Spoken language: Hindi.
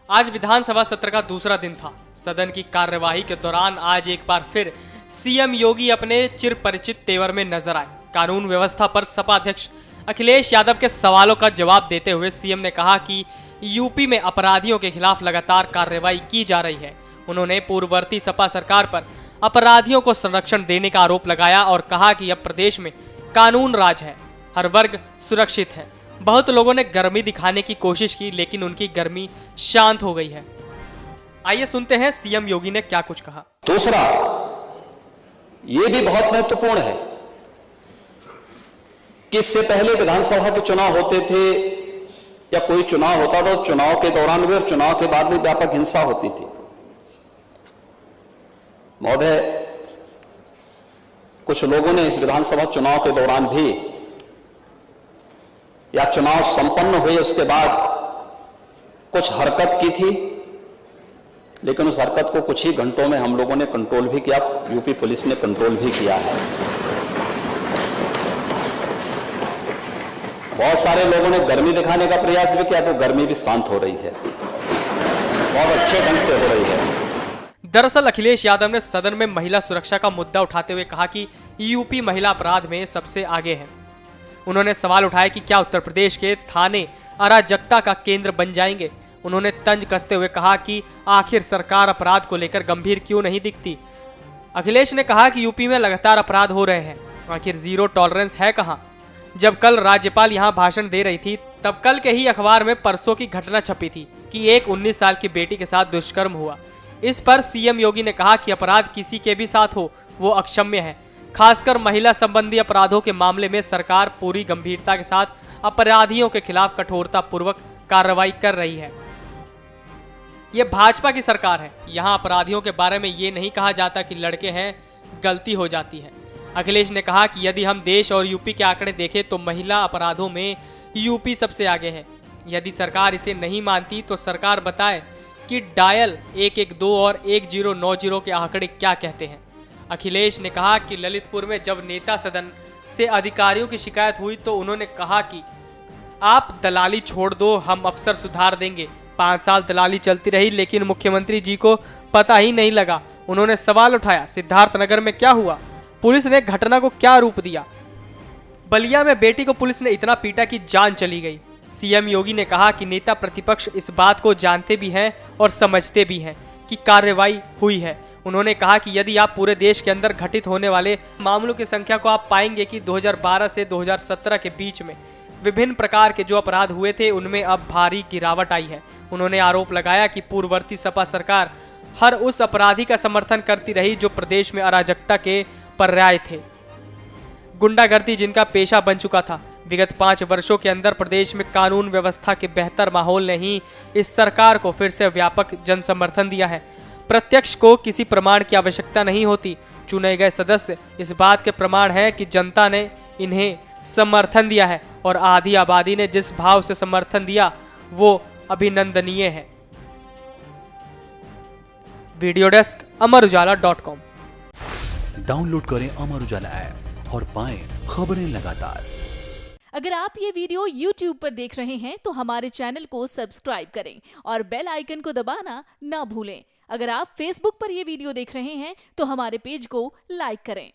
आज विधानसभा सत्र का दूसरा दिन था। सदन की कार्यवाही के दौरान आज एक बार फिर सीएम योगी अपने चिर परिचित तेवर में नजर आए। कानून व्यवस्था पर सपा अध्यक्ष अखिलेश यादव के सवालों का जवाब देते हुए सीएम ने कहा कि यूपी में अपराधियों के खिलाफ लगातार कार्रवाई की जा रही है। उन्होंने पूर्ववर्ती सपा सरकार पर अपराधियों को संरक्षण देने का आरोप लगाया और कहा कि अब प्रदेश में कानून राज है, हर वर्ग सुरक्षित है। बहुत लोगों ने गर्मी दिखाने की कोशिश की, लेकिन उनकी गर्मी शांत हो गई है। आइए सुनते हैं सीएम योगी ने क्या कुछ कहा। दूसरा, ये भी बहुत महत्वपूर्ण है कि इससे पहले विधानसभा के चुनाव होते थे या कोई चुनाव होता था, चुनाव के दौरान भी और चुनाव के बाद में व्यापक हिंसा होती थी। महोदय, कुछ लोगों ने इस विधानसभा चुनाव के दौरान भी या चुनाव संपन्न हुए उसके बाद कुछ हरकत की थी, लेकिन उस हरकत को कुछ ही घंटों में हम लोगों ने कंट्रोल भी किया, यूपी पुलिस ने कंट्रोल भी किया है। बहुत सारे लोगों ने गर्मी दिखाने का प्रयास भी किया, तो गर्मी भी शांत हो रही है, बहुत अच्छे ढंग से हो रही है। दरअसल अखिलेश यादव ने सदन में महिला सुरक्षा का मुद्दा उठाते हुए कहा कि यूपी महिला अपराध में सबसे आगे है। उन्होंने सवाल उठाया कि क्या उत्तर प्रदेश के थाने अराजकता का केंद्र बन जाएंगे। उन्होंने तंज कसते हुए कहा कि आखिर सरकार अपराध को लेकर गंभीर क्यों नहीं दिखती। अखिलेश ने कहा कि यूपी में लगातार अपराध हो रहे हैं, आखिर जीरो टॉलरेंस है कहां। जब कल राज्यपाल यहां भाषण दे रही थी, तब कल के ही अखबार में परसों की घटना छपी थी कि एक 19 साल की बेटी के साथ दुष्कर्म हुआ। इस पर सीएम योगी ने कहा कि अपराध किसी के भी साथ हो वो अक्षम्य है। खासकर महिला संबंधी अपराधों के मामले में सरकार पूरी गंभीरता के साथ अपराधियों के खिलाफ कठोरता पूर्वक कार्रवाई कर रही है। ये भाजपा की सरकार है, यहाँ अपराधियों के बारे में ये नहीं कहा जाता कि लड़के हैं, गलती हो जाती है। अखिलेश ने कहा कि यदि हम देश और यूपी के आंकड़े देखें तो महिला अपराधों में यूपी सबसे आगे है। यदि सरकार इसे नहीं मानती तो सरकार बताए कि डायल 112 और 1090 के आंकड़े क्या कहते हैं। अखिलेश ने कहा कि ललितपुर में जब नेता सदन से अधिकारियों की शिकायत हुई तो उन्होंने कहा कि आप दलाली छोड़ दो, हम अफसर सुधार देंगे। 5 साल दलाली चलती रही, लेकिन मुख्यमंत्री जी को पता ही नहीं लगा। उन्होंने सवाल उठाया, सिद्धार्थनगर में क्या हुआ, पुलिस ने घटना को क्या रूप दिया। बलिया में बेटी को पुलिस ने इतना पीटा कि जान चली गई। सीएम योगी ने कहा कि नेता प्रतिपक्ष इस बात को जानते भी हैं और समझते भी हैं कि कार्रवाई हुई है। उन्होंने कहा कि यदि आप पूरे देश के अंदर घटित होने वाले मामलों की संख्या को आप पाएंगे कि 2012 से 2017 के बीच में विभिन्न प्रकार के जो अपराध हुए थे उनमें अब भारी गिरावट आई है। उन्होंने आरोप लगाया कि पूर्ववर्ती सपा सरकार हर उस अपराधी का समर्थन करती रही जो प्रदेश में अराजकता के पर्याय थे, गुंडागर्दी जिनका पेशा बन चुका था। विगत 5 वर्षों के अंदर प्रदेश में कानून व्यवस्था के बेहतर माहौल ने ही इस सरकार को फिर से व्यापक जन समर्थन दिया है। प्रत्यक्ष को किसी प्रमाण की आवश्यकता नहीं होती। चुने गए सदस्य इस बात के प्रमाण है कि जनता ने इन्हें समर्थन दिया है और आधी आबादी ने जिस भाव से समर्थन दिया वो अभिनंदनीय है। Video desk अमरउजाला.com। डाउनलोड करें अमर उजाला ऐप और पाएं खबरें लगातार। अगर आप ये वीडियो YouTube पर देख रहे हैं तो हमारे चैनल को सब्सक्राइब करें और बेल आइकन को दबाना ना भूलें। अगर आप Facebook पर ये वीडियो देख रहे हैं तो हमारे पेज को लाइक करें।